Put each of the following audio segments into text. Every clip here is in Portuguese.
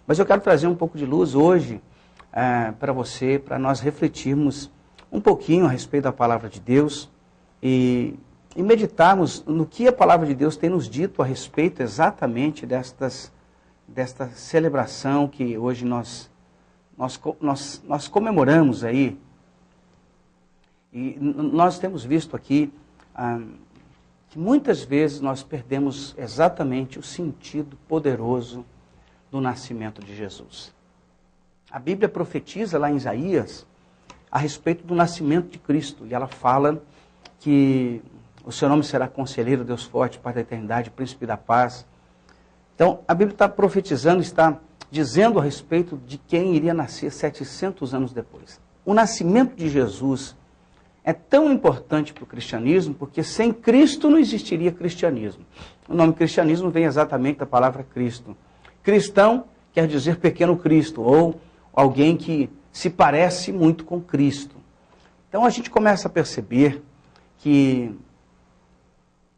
Mas eu quero trazer um pouco de luz hoje para você, para nós refletirmos um pouquinho a respeito da palavra de Deus e meditarmos no que a palavra de Deus tem nos dito a respeito exatamente desta celebração que hoje nós comemoramos aí. E nós temos visto aqui que muitas vezes nós perdemos exatamente o sentido poderoso do nascimento de Jesus. A Bíblia profetiza lá em Isaías a respeito do nascimento de Cristo, e ela fala que o seu nome será Conselheiro, Deus Forte, Pai da Eternidade, Príncipe da Paz. Então, a Bíblia está profetizando, está dizendo a respeito de quem iria nascer 700 anos depois. O nascimento de Jesus é tão importante para o cristianismo, porque sem Cristo não existiria cristianismo. O nome cristianismo vem exatamente da palavra Cristo. Cristão quer dizer pequeno Cristo, ou alguém que se parece muito com Cristo. Então a gente começa a perceber que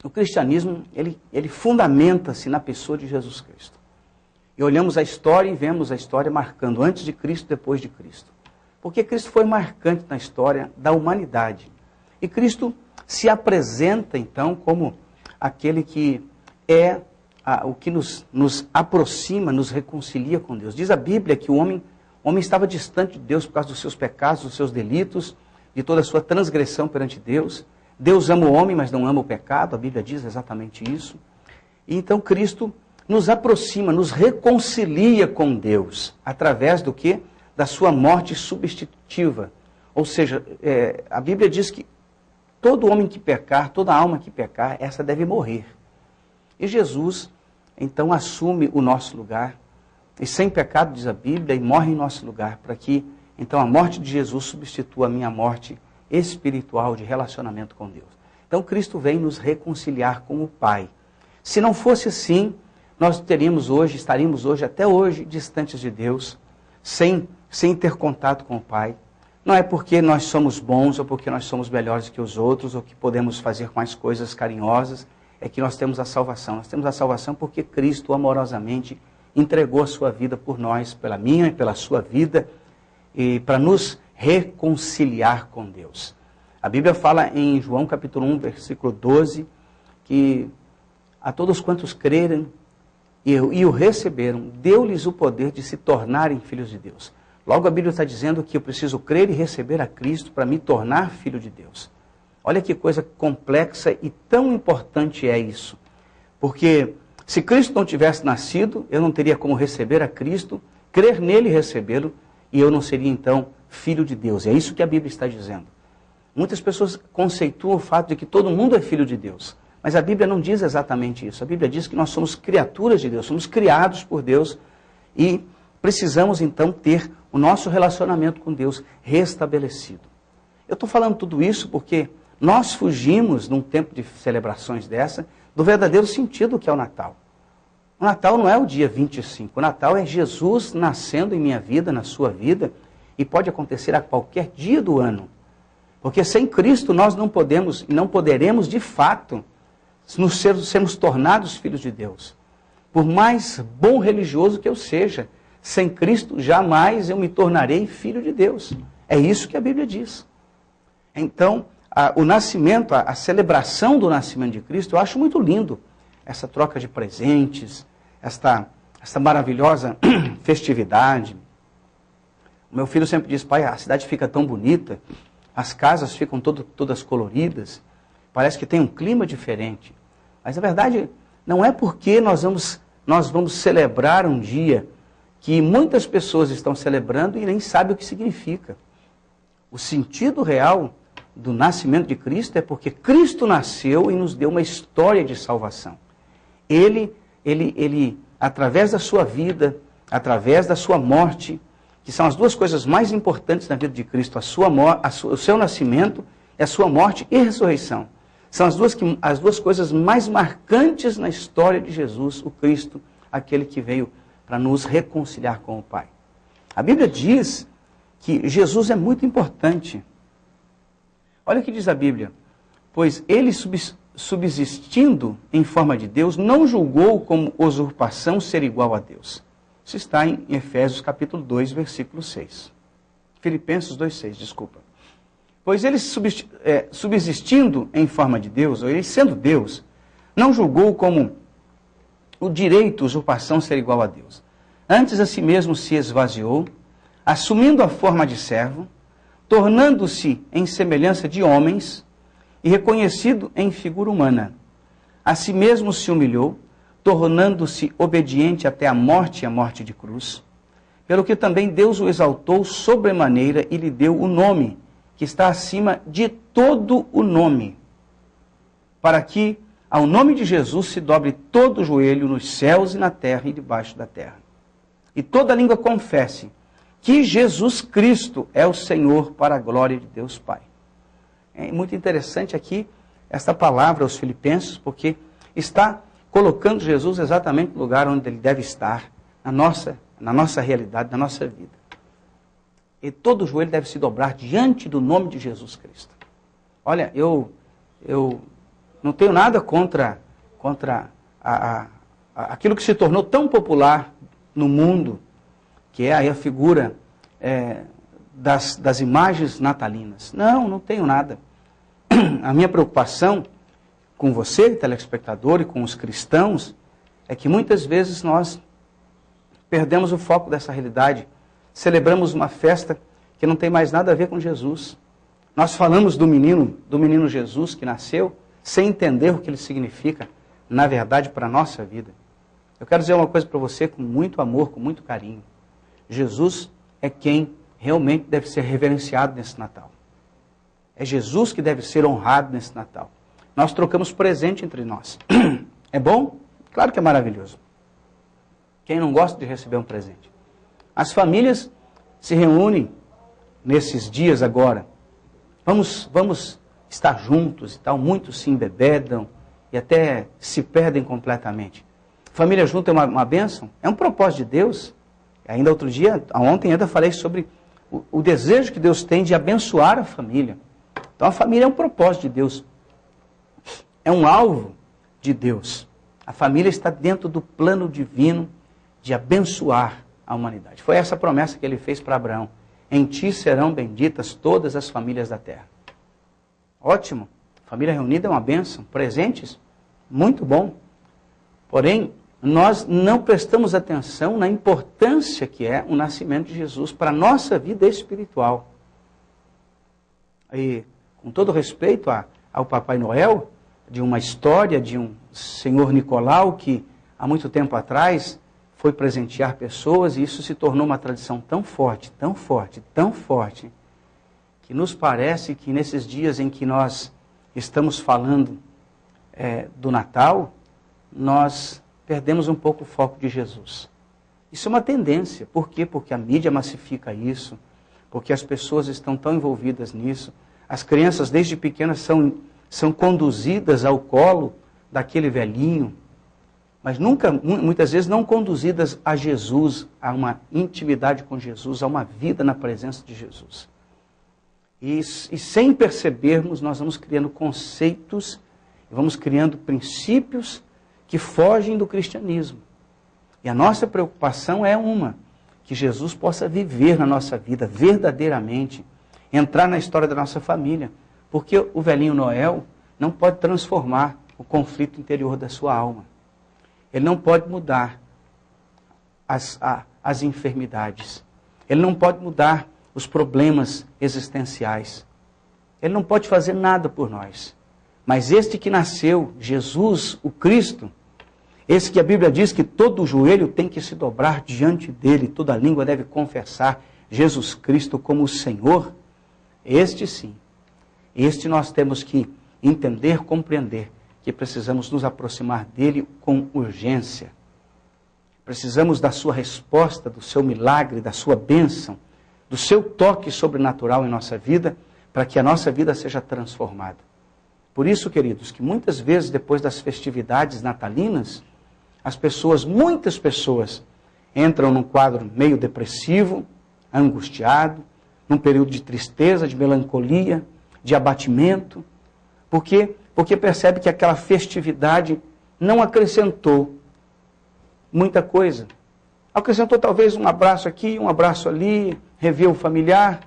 o cristianismo, ele fundamenta-se na pessoa de Jesus Cristo. E olhamos a história e vemos a história marcando antes de Cristo, depois de Cristo. Porque Cristo foi marcante na história da humanidade. E Cristo se apresenta, então, como aquele que é o que nos aproxima, nos reconcilia com Deus. Diz a Bíblia que o homem estava distante de Deus por causa dos seus pecados, dos seus delitos, de toda a sua transgressão perante Deus. Deus ama o homem, mas não ama o pecado. A Bíblia diz exatamente isso. E então Cristo nos aproxima, nos reconcilia com Deus. Através do quê? Da sua morte substitutiva. Ou seja, a Bíblia diz que todo homem que pecar, toda alma que pecar, essa deve morrer. E Jesus, então, assume o nosso lugar, e sem pecado, diz a Bíblia, e morre em nosso lugar, para que, então, a morte de Jesus substitua a minha morte espiritual de relacionamento com Deus. Então, Cristo vem nos reconciliar com o Pai. Se não fosse assim, nós estaríamos hoje, até hoje, distantes de Deus, sem ter contato com o Pai. Não é porque nós somos bons, ou porque nós somos melhores que os outros, ou que podemos fazer mais coisas carinhosas, é que nós temos a salvação. Nós temos a salvação porque Cristo amorosamente entregou a sua vida por nós, pela minha e pela sua vida, e para nos reconciliar com Deus. A Bíblia fala em João capítulo 1, versículo 12, que a todos quantos crerem e o receberam, deu-lhes o poder de se tornarem filhos de Deus. Logo a Bíblia está dizendo que eu preciso crer e receber a Cristo para me tornar filho de Deus. Olha que coisa complexa e tão importante é isso. Porque se Cristo não tivesse nascido, eu não teria como receber a Cristo, crer nele e recebê-lo, e eu não seria então filho de Deus. É isso que a Bíblia está dizendo. Muitas pessoas conceituam o fato de que todo mundo é filho de Deus. Mas a Bíblia não diz exatamente isso. A Bíblia diz que nós somos criaturas de Deus, somos criados por Deus e precisamos então ter o nosso relacionamento com Deus restabelecido. Eu estou falando tudo isso porque nós fugimos, num tempo de celebrações dessa, do verdadeiro sentido que é o Natal. O Natal não é o dia 25, o Natal é Jesus nascendo em minha vida, na sua vida, e pode acontecer a qualquer dia do ano. Porque sem Cristo nós não podemos e não poderemos de fato sermos tornados filhos de Deus. Por mais bom religioso que eu seja, sem Cristo jamais eu me tornarei filho de Deus. É isso que a Bíblia diz. Então, o nascimento, a celebração do nascimento de Cristo, eu acho muito lindo. Essa troca de presentes, esta maravilhosa festividade. O meu filho sempre diz: pai, a cidade fica tão bonita, as casas ficam todas coloridas, parece que tem um clima diferente. Mas a verdade não é porque nós vamos celebrar um dia que muitas pessoas estão celebrando e nem sabem o que significa. O sentido real do nascimento de Cristo é porque Cristo nasceu e nos deu uma história de salvação. Ele através da sua vida, através da sua morte, que são as duas coisas mais importantes na vida de Cristo, o seu nascimento, a sua morte e ressurreição. São as duas coisas mais marcantes na história de Jesus, o Cristo, aquele que veio para nos reconciliar com o Pai. A Bíblia diz que Jesus é muito importante. Olha o que diz a Bíblia: pois ele, subsistindo em forma de Deus, não julgou como usurpação ser igual a Deus. Isso está em Efésios capítulo 2, versículo 6. Filipenses 2,6, desculpa. Pois ele, subsistindo em forma de Deus, ou ele sendo Deus, não julgou como o direito, usurpação, ser igual a Deus. Antes a si mesmo se esvaziou, assumindo a forma de servo, tornando-se em semelhança de homens e reconhecido em figura humana. A si mesmo se humilhou, tornando-se obediente até a morte e a morte de cruz, pelo que também Deus o exaltou sobremaneira e lhe deu o nome, que está acima de todo o nome, para que ao nome de Jesus se dobre todo o joelho nos céus e na terra e debaixo da terra. E toda língua confesse que Jesus Cristo é o Senhor, para a glória de Deus Pai. É muito interessante aqui esta palavra aos Filipenses, porque está colocando Jesus exatamente no lugar onde ele deve estar, na nossa realidade, na nossa vida. E todo joelho deve se dobrar diante do nome de Jesus Cristo. Olha, eu não tenho nada contra aquilo que se tornou tão popular no mundo, que é aí a figura das imagens natalinas. Não tenho nada. A minha preocupação com você, telespectador, e com os cristãos, é que muitas vezes nós perdemos o foco dessa realidade. Celebramos uma festa que não tem mais nada a ver com Jesus. Nós falamos do menino Jesus que nasceu, sem entender o que ele significa, na verdade, para a nossa vida. Eu quero dizer uma coisa para você com muito amor, com muito carinho. Jesus é quem realmente deve ser reverenciado nesse Natal. É Jesus que deve ser honrado nesse Natal. Nós trocamos presente entre nós. É bom? Claro que é maravilhoso. Quem não gosta de receber um presente? As famílias se reúnem nesses dias agora. Vamos estar juntos e tal. Muitos se embebedam e até se perdem completamente. Família junto é uma bênção? É um propósito de Deus. Ainda ontem ainda falei sobre o desejo que Deus tem de abençoar a família. Então a família é um propósito de Deus. É um alvo de Deus. A família está dentro do plano divino de abençoar a humanidade. Foi essa promessa que ele fez para Abraão. Em ti serão benditas todas as famílias da terra. Ótimo. Família reunida é uma bênção. Presentes? Muito bom. Porém, nós não prestamos atenção na importância que é o nascimento de Jesus para a nossa vida espiritual. E, com todo respeito ao Papai Noel, de uma história de um senhor Nicolau que, há muito tempo atrás, foi presentear pessoas, e isso se tornou uma tradição tão forte, tão forte, tão forte, que nos parece que nesses dias em que nós estamos falando do Natal, nós perdemos um pouco o foco de Jesus. Isso é uma tendência. Por quê? Porque a mídia massifica isso, porque as pessoas estão tão envolvidas nisso. As crianças, desde pequenas, são conduzidas ao colo daquele velhinho, mas muitas vezes não conduzidas a Jesus, a uma intimidade com Jesus, a uma vida na presença de Jesus. E sem percebermos, nós vamos criando conceitos, vamos criando princípios que fogem do cristianismo. E a nossa preocupação é que Jesus possa viver na nossa vida verdadeiramente, entrar na história da nossa família, porque o velhinho Noel não pode transformar o conflito interior da sua alma. Ele não pode mudar as enfermidades. Ele não pode mudar os problemas existenciais. Ele não pode fazer nada por nós. Mas este que nasceu, Jesus, o Cristo, esse que a Bíblia diz que todo joelho tem que se dobrar diante dele, toda língua deve confessar Jesus Cristo como o Senhor, este sim. Este nós temos que entender, compreender, que precisamos nos aproximar dele com urgência. Precisamos da sua resposta, do seu milagre, da sua bênção, do seu toque sobrenatural em nossa vida, para que a nossa vida seja transformada. Por isso, queridos, que muitas vezes depois das festividades natalinas, muitas pessoas, entram num quadro meio depressivo, angustiado, num período de tristeza, de melancolia, de abatimento. Por quê? Porque percebe que aquela festividade não acrescentou muita coisa. acrescentou talvez um abraço aqui, um abraço ali, revê o familiar,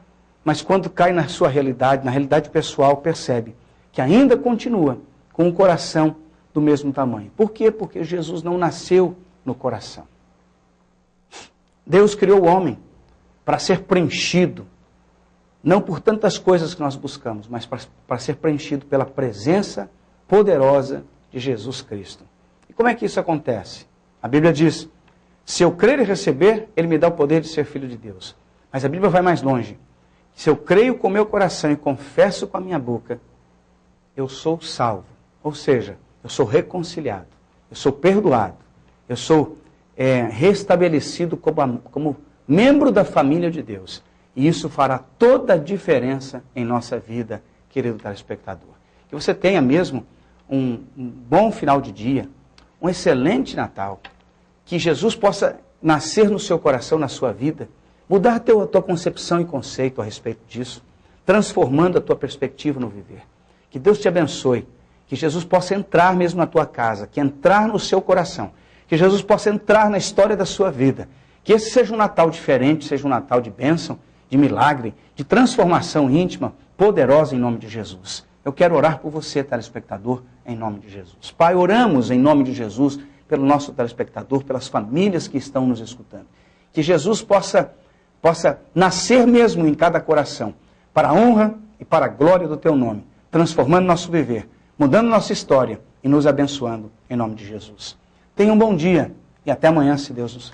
mas quando cai na sua realidade, na realidade pessoal, percebe que ainda continua com o coração do mesmo tamanho. Por quê? Porque Jesus não nasceu no coração. Deus criou o homem para ser preenchido, não por tantas coisas que nós buscamos, mas para ser preenchido pela presença poderosa de Jesus Cristo. E como é que isso acontece? A Bíblia diz, se eu crer e receber, Ele me dá o poder de ser filho de Deus. Mas a Bíblia vai mais longe. Se eu creio com o meu coração e confesso com a minha boca, eu sou salvo. Ou seja, eu sou reconciliado, eu sou perdoado, eu sou restabelecido como membro da família de Deus. E isso fará toda a diferença em nossa vida, querido telespectador. Que você tenha mesmo um bom final de dia, um excelente Natal. Que Jesus possa nascer no seu coração, na sua vida, mudar a tua concepção e conceito a respeito disso, transformando a tua perspectiva no viver. Que Deus te abençoe, que Jesus possa entrar mesmo na tua casa, que entrar no seu coração, que Jesus possa entrar na história da sua vida, que esse seja um Natal diferente, seja um Natal de bênção, de milagre, de transformação íntima, poderosa em nome de Jesus. Eu quero orar por você, telespectador, em nome de Jesus. Pai, oramos em nome de Jesus, pelo nosso telespectador, pelas famílias que estão nos escutando. Que Jesus possa nascer mesmo em cada coração, para a honra e para a glória do teu nome, transformando nosso viver, mudando nossa história e nos abençoando em nome de Jesus. Tenha um bom dia e até amanhã, se Deus nos